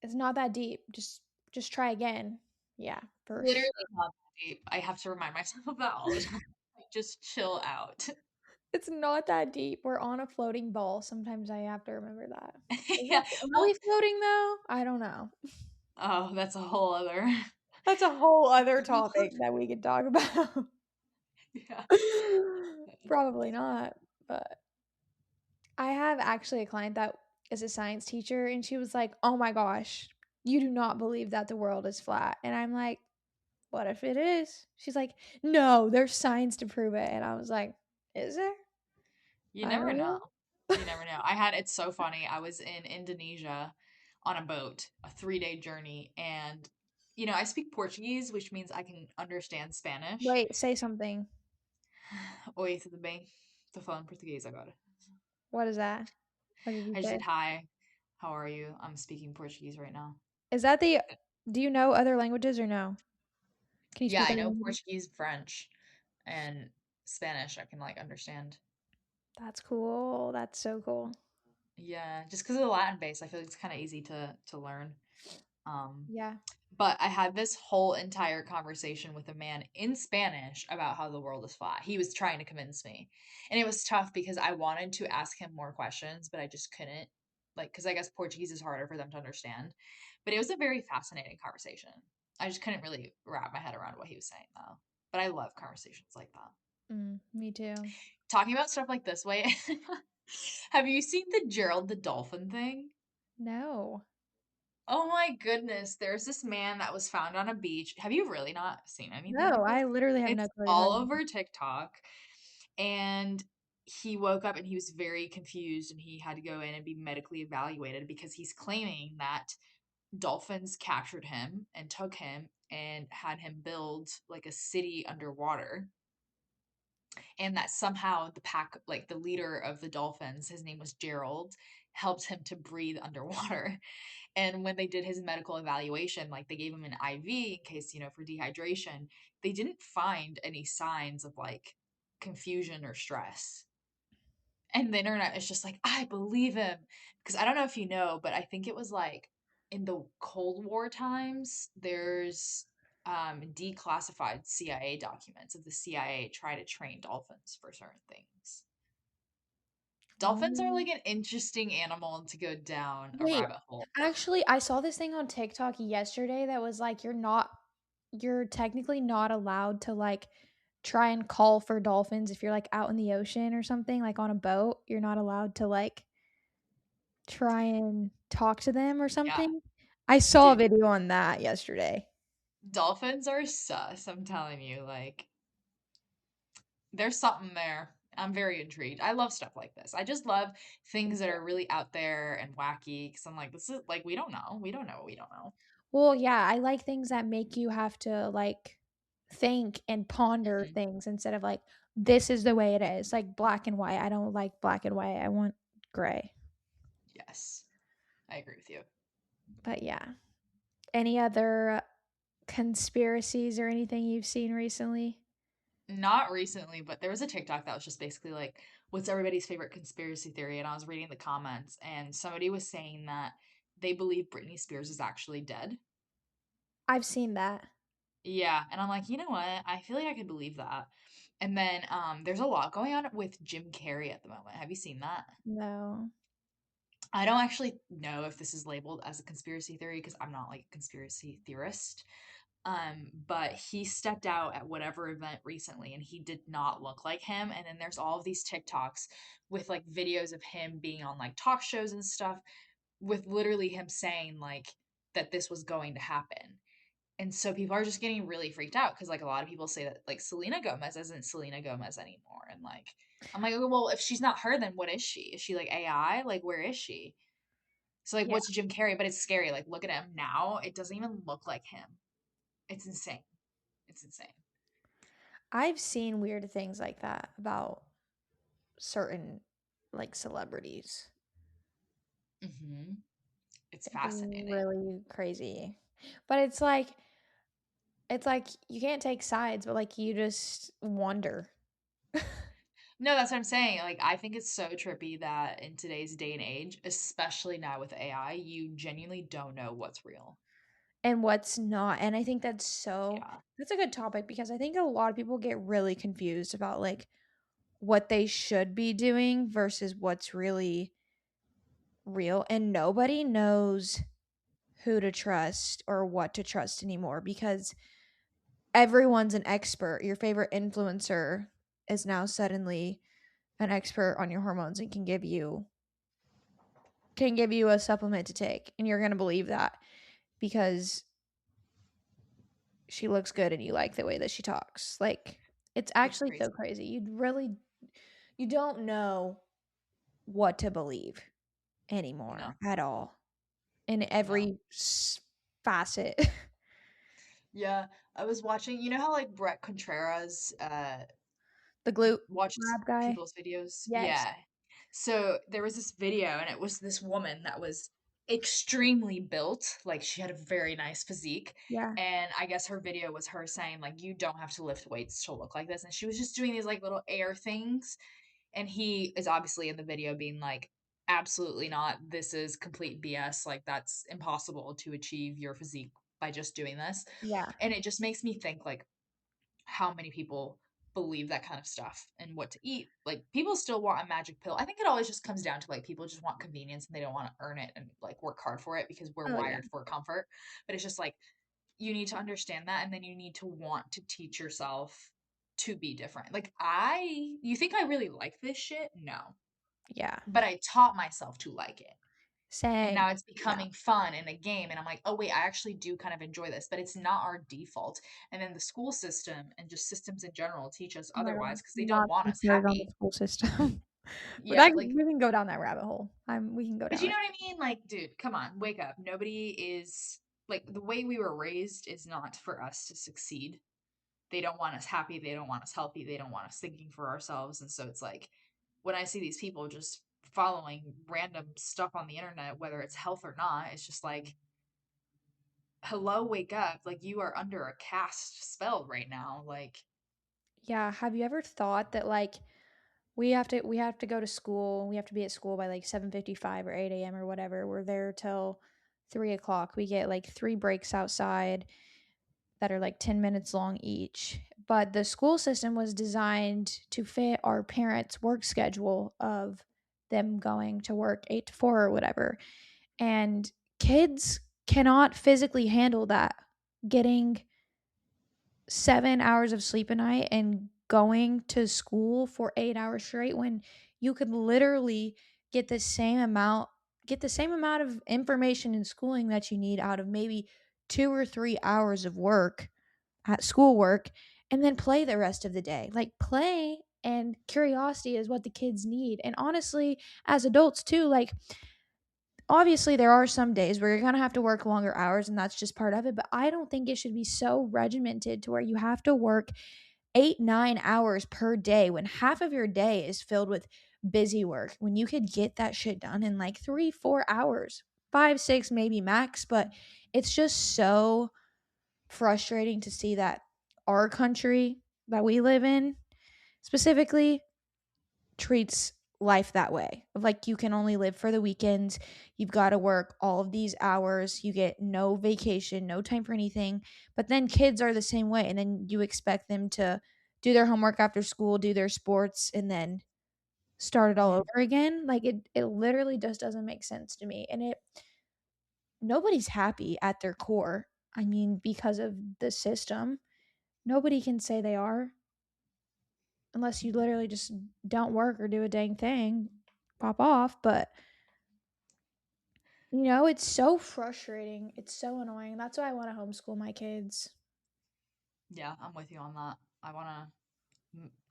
It's not that deep. Just try again. Yeah, for Literally sure. not that deep. I have to remind myself of that all the time. Like, just chill out. It's not that deep. We're on a floating ball. Sometimes I have to remember that. Yeah. Are we Well, floating though? I don't know. oh, that's a whole other. That's a whole other topic that we could talk about. Yeah. Probably not, but I have actually a client that is a science teacher, and she was like, "Oh my gosh, you do not believe that the world is flat." And I'm like, "What if it is?" She's like, "No, there's science to prove it." And I was like, "Is there? You I never don't know. know." You never know. It's so funny. I was in Indonesia on a boat, a 3-day journey, and I speak Portuguese, which means I can understand Spanish. Wait, say something. Oi, tudo bem? Tô falando português agora. What is that? What did you I just say? said hi. How are you? I'm speaking Portuguese right now. Is that the do you know other languages or no? Can you Yeah, speak I other know languages? Portuguese, French, and Spanish. I can like understand. That's cool. That's so cool. Yeah, just because of the Latin base, I feel like it's kind of easy to learn. Um, Yeah. But I had this whole entire conversation with a man in Spanish about how the world is flat. He was trying to convince me. And it was tough because I wanted to ask him more questions, but I just couldn't. Like, because I guess Portuguese is harder for them to understand. But it was a very fascinating conversation. I just couldn't really wrap my head around what he was saying, though. But I love conversations like that. Me too. Talking about stuff like this way. Have you seen the Gerald the Dolphin thing? No. Oh my goodness, there's this man that was found on a beach. Have you really not seen anything No, like this? I literally have It's no clue what you're all talking about. over TikTok. And he woke up and he was very confused and he had to go in and be medically evaluated because he's claiming that dolphins captured him and took him and had him build like a city underwater. And that somehow the pack, like the leader of the dolphins, his name was Gerald, helped him to breathe underwater. And when they did his medical evaluation, like they gave him an IV in case, for dehydration, they didn't find any signs of like confusion or stress. And the internet is just like, I believe him. Because I don't know if you know, but I think it was like in the Cold War times, there's declassified CIA documents of the CIA try to train dolphins for certain things. Dolphins are like Um, an interesting animal to go down a Wait, rabbit hole. actually, I saw this thing on TikTok yesterday that was like, you're technically not allowed to like try and call for dolphins if you're like out in the ocean or something, like on a boat. You're not allowed to like try and talk to them or Yeah, something. I saw a dude. video on that yesterday. Dolphins are sus, I'm telling you. Like, there's something there. I'm very intrigued. I love stuff like this. I just love things that are really out there and wacky because I'm like, this is like, we don't know. We don't know what we don't know. Well, yeah, I like things that make you have to like think and ponder Mhm. things instead of like this is the way it is, like black and white. I don't like black and white. I want gray. Yes, I agree with you. But yeah. Any other conspiracies or anything you've seen recently? Not recently, but there was a TikTok that was just basically like, what's everybody's favorite conspiracy theory? And I was reading the comments, and somebody was saying that they believe Britney Spears is actually dead. I've seen that. Yeah, and I'm like, you know what? I feel like I could believe that. And then there's a lot going on with Jim Carrey at the moment. Have you seen that? No. I don't actually know if this is labeled as a conspiracy theory because I'm not like a conspiracy theorist. But he stepped out at whatever event recently and he did not look like him. And then there's all of these TikToks with like videos of him being on like talk shows and stuff with literally him saying like that this was going to happen. And so people are just getting really freaked out because like a lot of people say that like Selena Gomez isn't Selena Gomez anymore. And like I'm like, "Okay, well, if she's not her, then what is she? Is she like AI? Like where is she?" So like Yeah. what's Jim Carrey? But it's scary. Like look at him now. It doesn't even look like him. It's insane. It's insane. I've seen weird things like that about certain like celebrities. It's It's fascinating. really crazy. But it's like you can't take sides, but like you just wonder. No, that's what I'm saying. Like, I think it's so trippy that in today's day and age, especially now with AI, you genuinely don't know what's real. And what's not. And I think Yeah. that's a good topic because I think a lot of people get really confused about like what they should be doing versus what's really real. And nobody knows who to trust or what to trust anymore because everyone's an expert. Your favorite influencer is now suddenly an expert on your hormones and can give you a supplement to take and you're going to believe that because she looks good and you like the way that she talks. Like it's It's actually so crazy. crazy. You don't know what to believe anymore No, at all in no. every facet. Yeah, I was watching, you know how like Brett Contreras The glute watches lab guy. people's videos? Yes. Yeah. So there was this video and it was this woman that was extremely built, like she had a very nice physique. Yeah. And I guess her video was her saying like you don't have to lift weights to look like this. And she was just doing these like little air things. And he is obviously in the video being like, absolutely not. This is complete BS. Like that's impossible to achieve your physique by just doing this. Yeah. And it just makes me think like how many people believe that kind of stuff and what to eat. Like people still want a magic pill. I think it always just comes down to like people just want convenience and they don't want to earn it and like work hard for it because we're Oh yeah. wired for comfort. But it's just like you need to understand that and then you need to want to teach yourself to be different. Like you think I really like this shit? No. Yeah. But I taught myself to like it. And Same. now it's Yeah. becoming fun in a game. And I'm like, oh, wait, I actually do kind of enjoy this, but it's not our default. And then the school system and just systems in general teach us Oh my otherwise god. because they don't Not want getting us started on the happy. school system. But Yeah. Like, we can go down that rabbit hole. We can go but down you it. know what I mean? Like, dude, come on, wake up. Nobody is like the way we were raised is not for us to succeed. They don't want us happy. They don't want us healthy. They don't want us thinking for ourselves. And so it's like when I see these people just following random stuff on the internet, whether it's health or not, it's just like, hello, wake up. Like you are under a cast spell right now. Like, Yeah. Have you ever thought that like we have to go to school. We have to be at school by like 7:55 or 8 a.m. or whatever. We're there till 3 o'clock. We get like three breaks outside that are like 10 minutes long each. But the school system was designed to fit our parents' work schedule of them going to work 8 to 4 or whatever. And kids cannot physically handle that. Getting 7 hours of sleep a night and going to school for 8 hours straight when you could literally get the same amount get the same amount of information and schooling that you need out of maybe 2 or 3 hours of work at schoolwork and then play the rest of the day. Like play and curiosity is what the kids need. And honestly, as adults too, like obviously there are some days where you're going to have to work longer hours and that's just part of it, but I don't think it should be so regimented to where you have to work 8, 9 hours per day when half of your day is filled with busy work when you could get that shit done in like 3, 4 hours, 5, 6 maybe max. But it's just so frustrating to see that our country that we live in specifically treats life that way. Of like you can only live for the weekends. You've got to work all of these hours. You get no vacation, no time for anything. But then kids are the same way, and then you expect them to do their homework after school, do their sports, and then start it all Mhm. over again. Like it literally just doesn't make sense to me. And it nobody's happy at their core. I mean, because of the system, nobody can say they are unless you literally just don't work or do a dang thing, pop off. But it's so frustrating. It's so annoying. That's why I want to homeschool my kids. Yeah, I'm with you on that.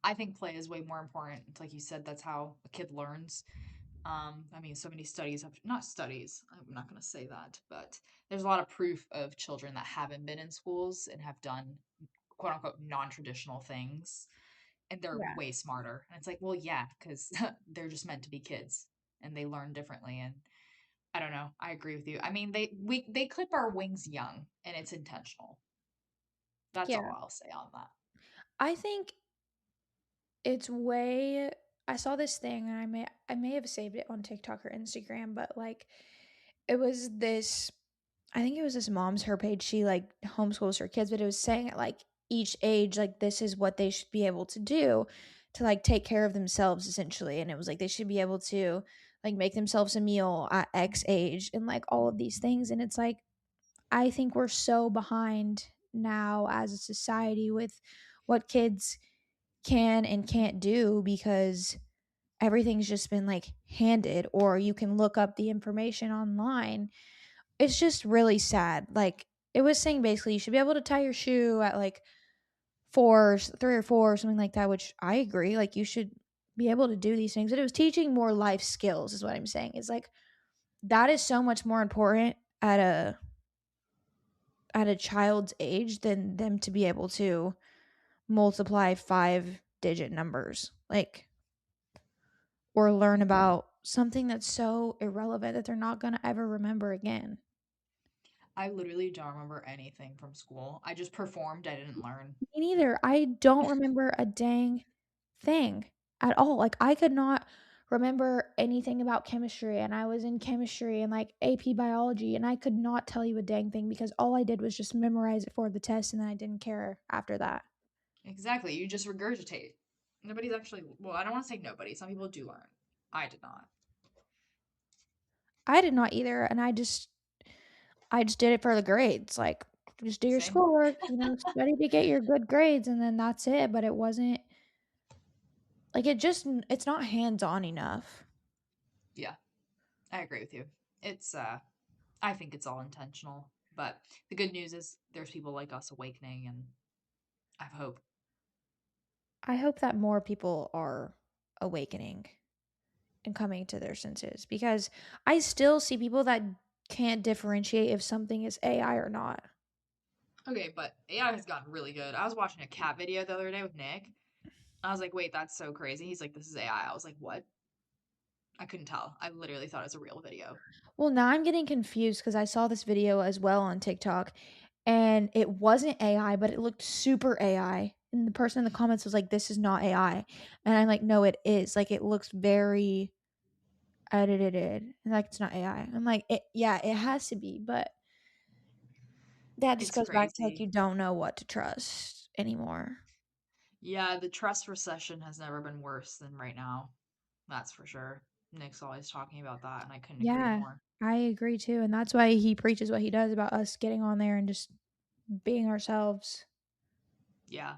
I think play is way more important. It's like you said, that's how a kid learns. I mean, so many studies have, not studies, I'm not going to say that, but there's a lot of proof of children that haven't been in schools and have done quote unquote non-traditional things, and they're Yeah. way smarter. And it's like, well, yeah, because they're just meant to be kids and they learn differently. And I don't know. I agree with you. I mean, they clip our wings young and it's intentional. That's Yeah. all I'll say on that. I think it's way I saw this thing and I may have saved it on TikTok or Instagram, but like it was this I think it was this mom's her page. She like homeschools her kids, but it was saying at like each age, like this is what they should be able to do to like take care of themselves essentially. And it was like they should be able to like make themselves a meal at X age and like all of these things. And it's like I think we're so behind now as a society with what kids can and can't do because everything's just been like handed or you can look up the information online. It's just really sad. Like it was saying basically you should be able to tie your shoe at like 4, 3 or 4 or something like that, which I agree. Like you should be able to do these things. But it was teaching more life skills is what I'm saying. It's like that is so much more important at a child's age than them to be able to multiply 5-digit numbers. Like or learn Mhm. about something that's so irrelevant that they're not going to ever remember again. I literally don't remember anything from school. I just performed, I didn't learn. Me neither. I don't remember a dang thing at all. Like I could not remember anything about chemistry and I was in chemistry and like AP biology and I could not tell you a dang thing because all I did was just memorize it for the test and then I didn't care after that. Exactly. You just regurgitate. Nobody's actually, well, I don't want to say nobody. Some people do learn. I did not. I did not either and I just did it for the grades. Like just do your Same. schoolwork, study to get your good grades and then that's it, but it wasn't like it's not hands-on enough. Yeah, I agree with you. It's I think it's all intentional. But the good news is there's people like us awakening, and I have hope. I hope that more people are awakening and coming to their senses because I still see people that can't differentiate if something is AI or not. Okay, but AI has gotten really good. I was watching a cat video the other day with Nick. I was like, wait, that's so crazy. He's like, this is AI. I was like, what? I couldn't tell. I literally thought it was a real video. Well, now I'm getting confused because I saw this video as well on TikTok and it wasn't AI, but it looked super AI. And the person in the comments was like, this is not AI. And I'm like, no, it is. Like, it looks very edited. And like, it's not AI. I'm like, yeah, it has to be. But that just It's goes back to like, crazy. you don't know what to trust anymore. Yeah, the trust recession has never been worse than right now. That's for sure. Nick's always talking about that, and I couldn't agree Yeah, more. I agree too, and that's why he preaches what he does about us getting on there and just being ourselves. Yeah.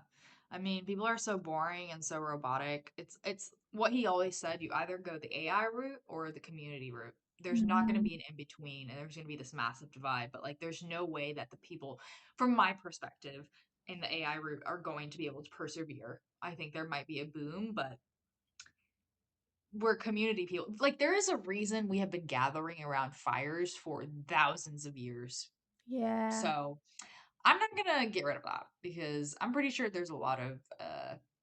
I mean, people are so boring and so robotic. It's what he always said, you either go the AI route or the community route. There's not going to Mhm. be an in between and there's going to be this massive divide, but like there's no way that the people from my perspective in the AI route are going to be able to persevere. I think there might be a boom, but we're community people. Like there is a reason we have been gathering around fires for thousands of years. Yeah. So, I'm not gonna get rid of that because I'm pretty sure there's a lot of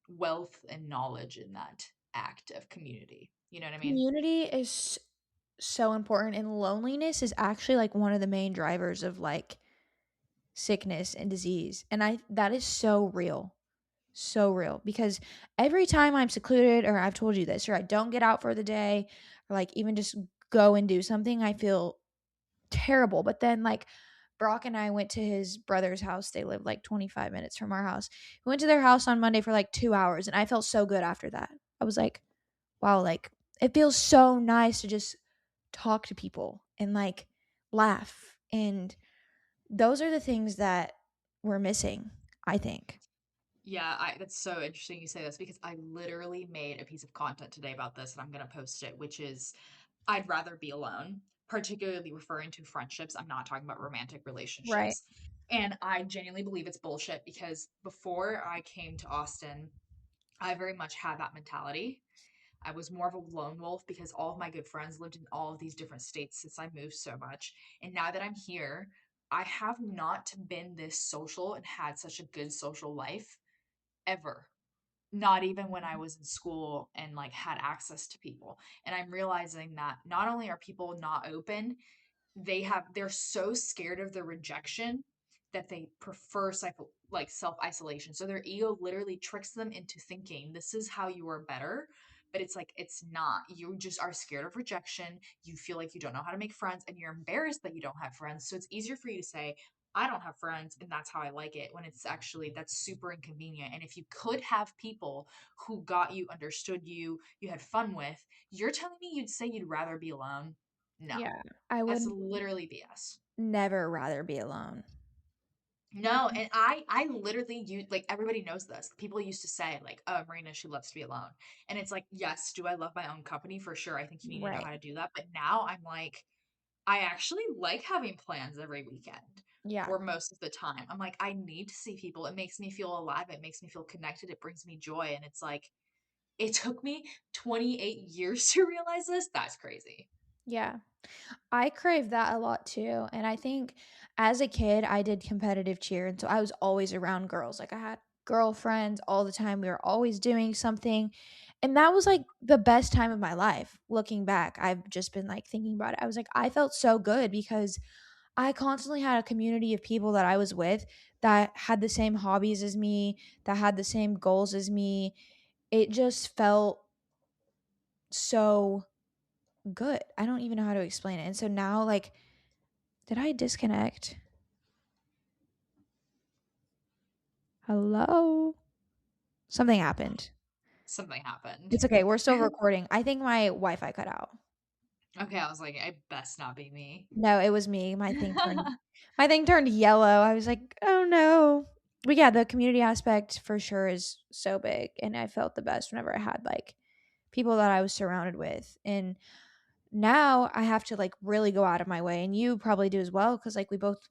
wealth and knowledge in that act of community. You know what I mean? Community is so important, and loneliness is actually like one of the main drivers of like sickness and disease, and I that is so real. so real because every time I'm secluded, or I've told you this, or I don't get out for the day, or like even just go and do something, I feel terrible. But then, like, Brock and I went to his brother's house. They live like 25 minutes from our house. We went to their house on Monday for like 2 hours, and I felt so good after that. I was like, wow, like, it feels so nice to just talk to people and like laugh. And those are the things that we're missing, I think. Yeah, that's so interesting you say this because I literally made a piece of content today about this and I'm gonna post it, which is I'd rather be alone, particularly referring to friendships. I'm not talking about romantic Right. relationships. And I genuinely believe it's bullshit because before I came to Austin, I very much had that mentality. I was more of a lone wolf because all of my good friends lived in all of these different states since I moved so much. And now that I'm here, I have not been this social and had such a good social life ever. Not even when I was in school and like had access to people. And I'm realizing that not only are people not open, they're so scared of the rejection that they prefer like self isolation. So their ego literally tricks them into thinking this is how you are better, but it's like it's not. You just are scared of rejection. You feel like you don't know how to make friends and you're embarrassed that you don't have friends. So it's easier for you to say I don't have friends and that's how I like it, when it's actually that's super inconvenient. And if you could have people who got you, understood you, you had fun with, you're telling me you'd say you'd rather be alone? No. Yeah. I That's would literally BS. never rather be alone. No, and I literally use like everybody knows this. People used to say like, "Oh, Marina, she loves to be alone," and it's like, yes, do I love my own company for sure? I think you need to know Right. how to do that. But now I'm like, I actually like having plans every weekend Yeah. or most of the time. I'm like, I need to see people. It makes me feel alive. It makes me feel connected. It brings me joy, and it's like it took me 28 years to realize this. That's crazy. Yeah. I crave that a lot too. And I think as a kid, I did competitive cheer. And so I was always around girls. Like, I had girlfriends all the time. We were always doing something. And that was like the best time of my life. Looking back, I've just been like thinking about it. I was like, I felt so good because I constantly had a community of people that I was with that had the same hobbies as me, that had the same goals as me. It just felt so good. I don't even know how to explain it. And so now, like, did I disconnect? Hello? Something happened. Something happened. It's okay. We're still recording. I think my Wi Fi cut out. Okay, I was like, it best not be me. No, it was me. My thing turned yellow. I was like, oh no. But yeah, the community aspect for sure is so big. And I felt the best whenever I had like people that I was surrounded with. And now I have to like really go out of my way. And you probably do as well, because like we both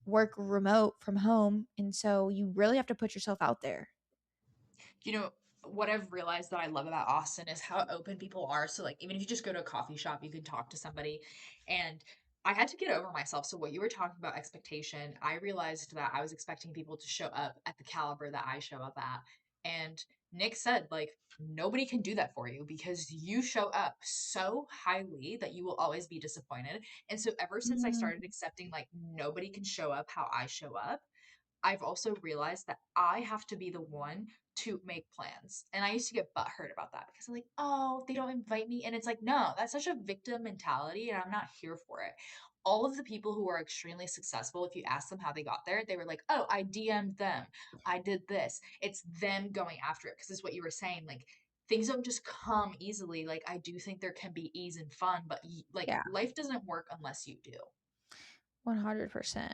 work remote from home. And so you really have to put yourself out there. You know, what I've realized that I love about Austin is how open people are. So, like, even if you just go to a coffee shop, you can talk to somebody. And I had to get over myself. So, what you were talking about expectation, I realized that I was expecting people to show up at the caliber that I show up at. And Nick said, like, nobody can do that for you because you show up so highly that you will always be disappointed. And so, ever since I Mm, started accepting, like, nobody can show up how I show up, I've also realized that I have to be the one to make plans. And I used to get butthurt about that because I'm like, oh, they don't invite me. And it's like, no, that's such a victim mentality, and I'm not here for it. All of the people who are extremely successful, if you ask them how they got there, they were like, oh, I DM'd them. I did this. It's them going after it. Because it's what you were saying. Like, things don't just come easily. Like, I do think there can be ease and fun, but like, yeah, life doesn't work unless you do. 100%.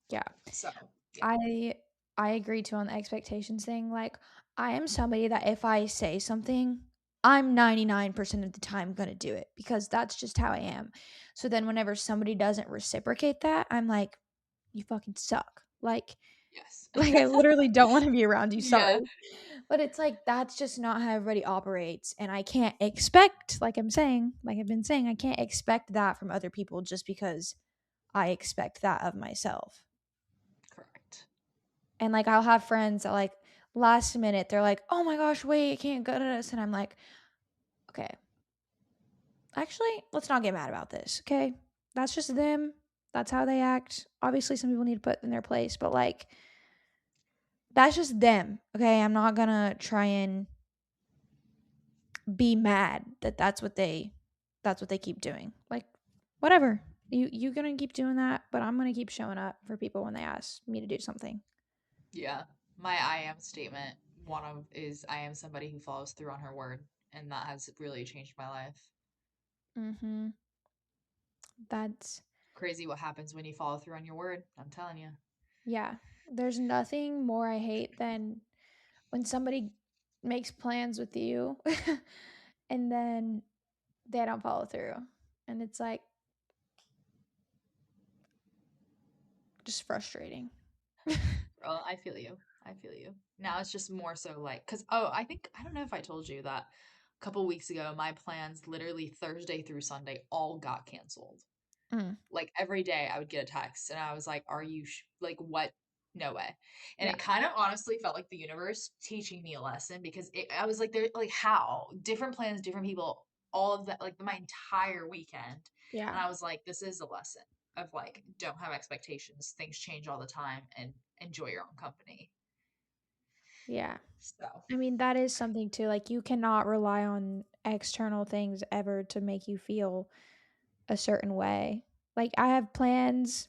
Yeah. So, yeah. I I agree too on the expectations thing. Like, I am somebody that if I say something, I'm 99% of the time going to do it because that's just how I am. So then whenever somebody doesn't reciprocate that, I'm like, you fucking suck. Like Yes. like I literally don't want to be around you, Yeah. sorry. But it's like that's just not how everybody operates, and I can't expect, like I'm saying, like I've been saying, I can't expect that from other people just because I expect that of myself. Correct. And like I'll have friends that like last minute they're like, "Oh my gosh, wait, I can't go to this." And I'm like, "Okay, actually, let's not get mad about this. Okay? That's just them. That's how they act. Obviously some people need to put in their place, but like that's just them. Okay, I'm not gonna try and be mad that that's what they keep doing. Like, whatever. You gonna keep doing that, but I'm gonna keep showing up for people when they ask me to do something. Yeah. My I am statement, one of is I am somebody who follows through on her word, and that has really changed my life. Mm-hmm. That's Crazy what happens when you follow through on your word. I'm telling you. yeah. There's nothing more I hate than when somebody makes plans with you and then they don't follow through. And it's like just frustrating. Well, I feel you. I feel you. Now it's just more so like, cause oh, I think I don't know if I told you that a couple weeks ago, my plans literally Thursday through Sunday all got canceled. Mm, Like every day I would get a text and I was like, are you like what? No way. And yeah. it kind of honestly felt like the universe teaching me a lesson because I was like, there, like how different plans, different people, all of that, like my entire weekend. Yeah. And I was like, this is a lesson of like, don't have expectations. Things change all the time and enjoy your own company. Yeah. So, I mean, that is something too. Like, you cannot rely on external things ever to make you feel a certain way. Like, I have plans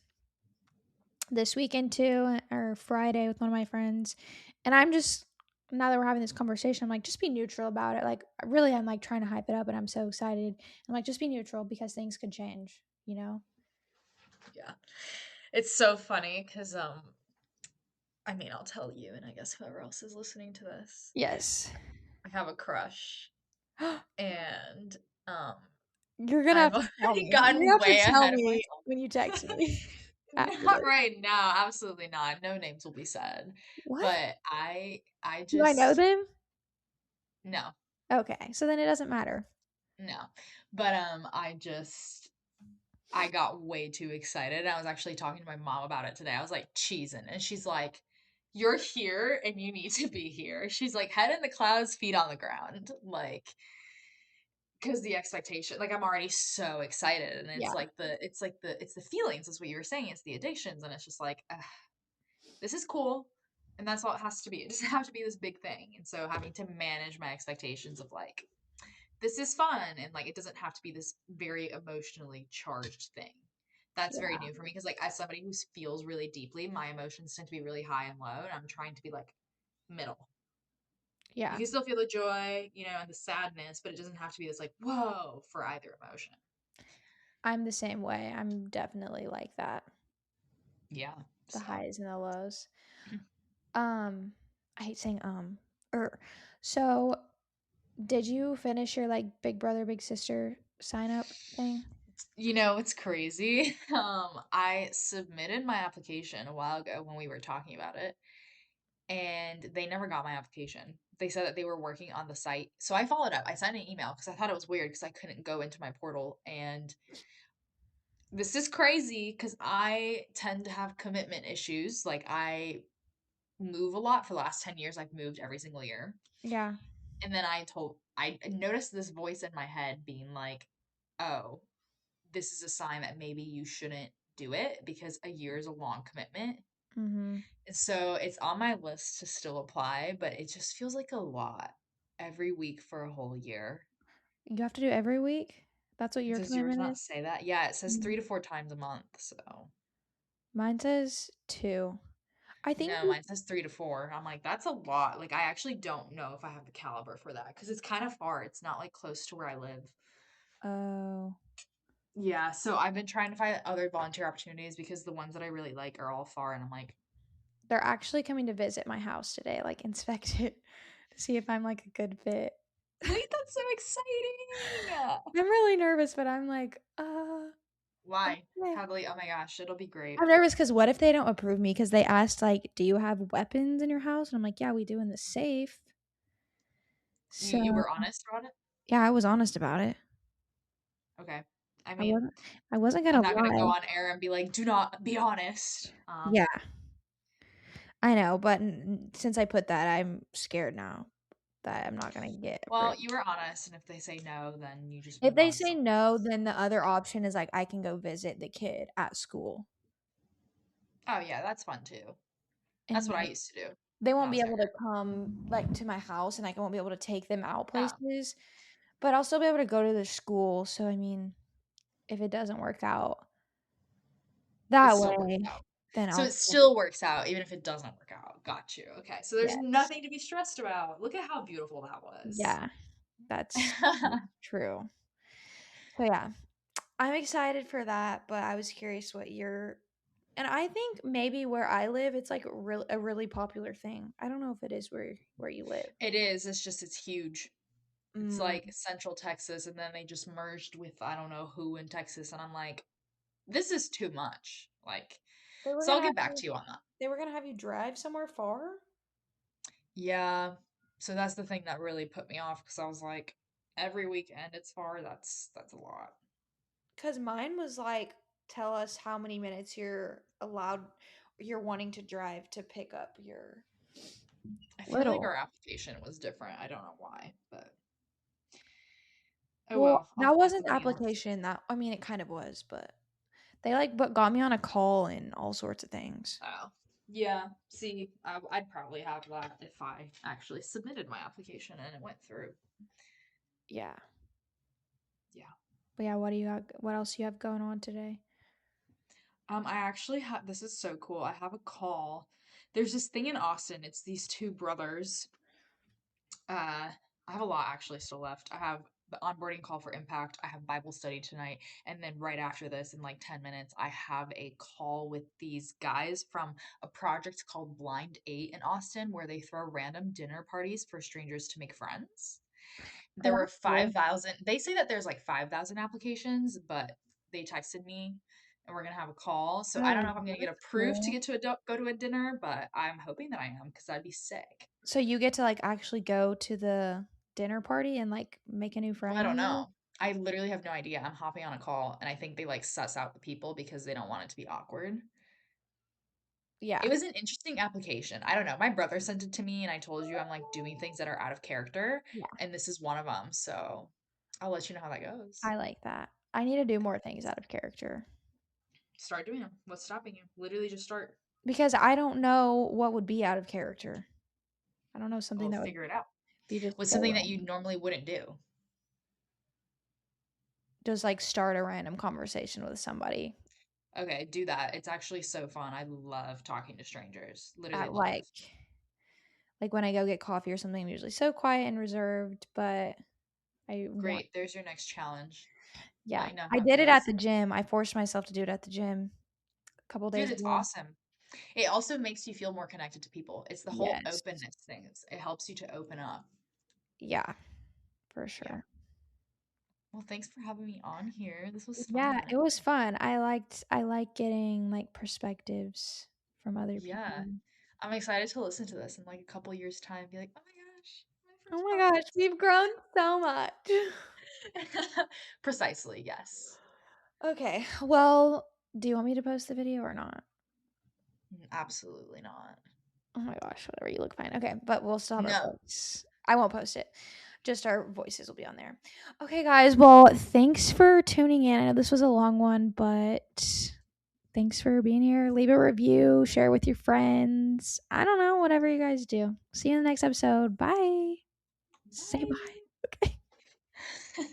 this weekend too, or Friday with one of my friends. And I'm just, now that we're having this conversation, I'm like, just be neutral about it. Like, really, I'm like trying to hype it up and I'm so excited. I'm like, just be neutral because things could change, you know? yeah. It's so funny because I mean, I'll tell you and I guess whoever else is listening to this. Yes. I have a crush and um You're gonna I've have to tell already me. You're gotten gonna have way to tell ahead of me myself. when you text me after Not this. right now, absolutely not. No names will be said. What? But I Do I know just them? no, Okay, so then it doesn't matter. no. But I got way too excited. I was actually talking to my mom about it today. I was like cheesing and she's like, "You're here and you need to be here." She's like, "Head in the clouds, feet on the ground." Like because the expectation, like I'm already so excited and Yeah, it's the feelings is what you were saying, it's the addictions and it's just like this is cool and that's all it has to be. It doesn't have to be this big thing. And so having to manage my expectations of like this is fun and like it doesn't have to be this very emotionally charged thing. That's very yeah, new for me because like as somebody who feels really deeply, my emotions tend to be really high and low and I'm trying to be like middle. You yeah. can still feel the joy, and the sadness, but it doesn't have to be this like whoa for either emotion. I'm the same way. I'm definitely like that. Yeah. The So highs and the lows. I hate saying er. So, did you finish your like big brother big sister sign up thing? it's crazy. I submitted my application a while ago when we were talking about it, and they never got my application. They said that they were working on the site. So I followed up. I sent an email because I thought it was weird because I couldn't go into my portal. And this is crazy because I tend to have commitment issues. Like I move a lot for the last 10 years. I've moved every single year. Yeah. And then I noticed this voice in my head being like, oh, this is a sign that maybe you shouldn't do it because a year is a long commitment. Mhm. And so it's on my list to still apply, but it just feels like a lot every week for a whole year. You have to do every week? That's what your Does yours commitment not is? say that? Yeah, it says Mm. 3 to 4 times a month. So Mine says 2. I think no, mine says 3 to 4. I'm like, that's a lot. Like, I actually don't know if I have the caliber for that because it's kind of far. It's not like close to where I live. oh, Yeah, so I've been trying to find other volunteer opportunities because the ones that I really like are all far, and I'm like, they're actually coming to visit my house today, like inspect it to see if I'm like a good fit. wait, that's so exciting! I'm really nervous, but I'm like, Why? okay. Probably, oh my gosh, it'll be great. I'm nervous because what if they don't approve me? Because they asked, like, do you have weapons in your house? And I'm like, yeah, we do in the safe. You So, were honest about it? yeah, I was honest about it. Okay. I I mean, wasn't I wasn't I'm gonna not gonna go lie. on air and be like, do not be honest. Yeah, I know, but since I put that, I'm scared now that I'm not gonna get Well, approved. you were honest, and if they say no, then you just If move they on to say something no, else. then the other option is like I can go visit the kid at school. Oh yeah, that's fun too. That's And what I like used to do. they won't Oh, be able to fair. come, like, to my house, and, like, I won't be able to take them out Oh, places, but I'll still be able to go to the school, so, I mean, if it doesn't work out it that still works way, out. then So I'll it still still works out even if it doesn't work out. Got you. Okay. So there's yes. nothing to be stressed about. Look at how beautiful that was. Yeah, that's true. So, yeah, I'm excited for that, but I was curious what your and I think maybe where I live, it's, like, a really popular thing. I don't know if it is where you live. It is. It's just it's huge. It's like Mm. Central Texas, and then they just merged with I don't know who in Texas, and I'm like, this is too much. Like, They were so I'll gonna have get back you to you on that. they were gonna have you drive somewhere far? Yeah. So that's the thing that really put me off because I was like, every weekend it's far. That's a lot. 'Cause mine was like, tell us how many minutes you're wanting to drive to pick up your I feel like our little. application was different. I don't know why, but oh Well, well. I'll that cross wasn't the the T. application that I mean, it kind of was, but they, like, but got me on a call and all sorts of things. Oh, yeah. See, I'd probably have that if I actually submitted my application and it went through. Yeah. Yeah. But, yeah, what else you have going on today? I actually have, this is so cool. I have a call. There's this thing in Austin. It's these two brothers. I have a lot actually still left. I have the onboarding call for Impact. I have Bible study tonight. And then right after this, in like 10 minutes, I have a call with these guys from a project called Blind 8 in Austin, where they throw random dinner parties for strangers to make friends. Oh, There were that's cool. 5,000, they say that there's like 5,000 applications, but they texted me and we're going to have a call. So I don't Oh, know if I'm going to get that's approved to cool. get to go to a dinner, but I'm hoping that I am because that'd be sick. So you get to, like, actually go to the dinner party and, like, make a new Well, I friend don't maybe? know. I literally have no idea. I'm hopping on a call and I think they like suss out the people because they don't want it to be awkward. It Yeah. was an interesting application. I don't know. My brother sent it to me and I told you I'm like doing things that are out of character Yeah. and this is one of them. So I'll let you know how that goes. I like that. I need to do more things out of character Start doing them. What's stopping you? Literally just start. because I don't know what would be out of character. I don't know something Well, that would figure it out. be just What's so something that you random. normally wouldn't do? Just, like, start a random conversation with somebody Okay, do that. It's actually so fun. I love talking to strangers. Literally at, love. like, when I go get coffee or something, I'm usually so quiet and reserved, but I want Great. There's your next challenge. Let yeah. me know I how it did it at goes. the gym. I forced myself to do it at the gym a couple Dude, days it's ago. awesome. It also makes you feel more connected to people. It's the whole Yes. openness thing. It helps you to open up. Yeah, for Yeah. sure. Well, thanks for having me on here. This was Yeah, fun. it was fun. I like getting, like, perspectives from other Yeah. people. I'm excited to listen to this in like a couple years' time. Be like, oh my gosh, my Oh first my gosh, podcast. we've grown so much. Precisely, yes. Okay, well, do you want me to post the video or not? Absolutely not. Oh my gosh, whatever, you look fine. Okay, but we'll still have our No. voice. I won't post it. Just our voices will be on there. Okay, guys, well, thanks for tuning in. I know this was a long one, but thanks for being here. Leave a review, share with your friends. I don't know, whatever you guys do. See you in the next episode. Bye. Say bye. Bye. Okay.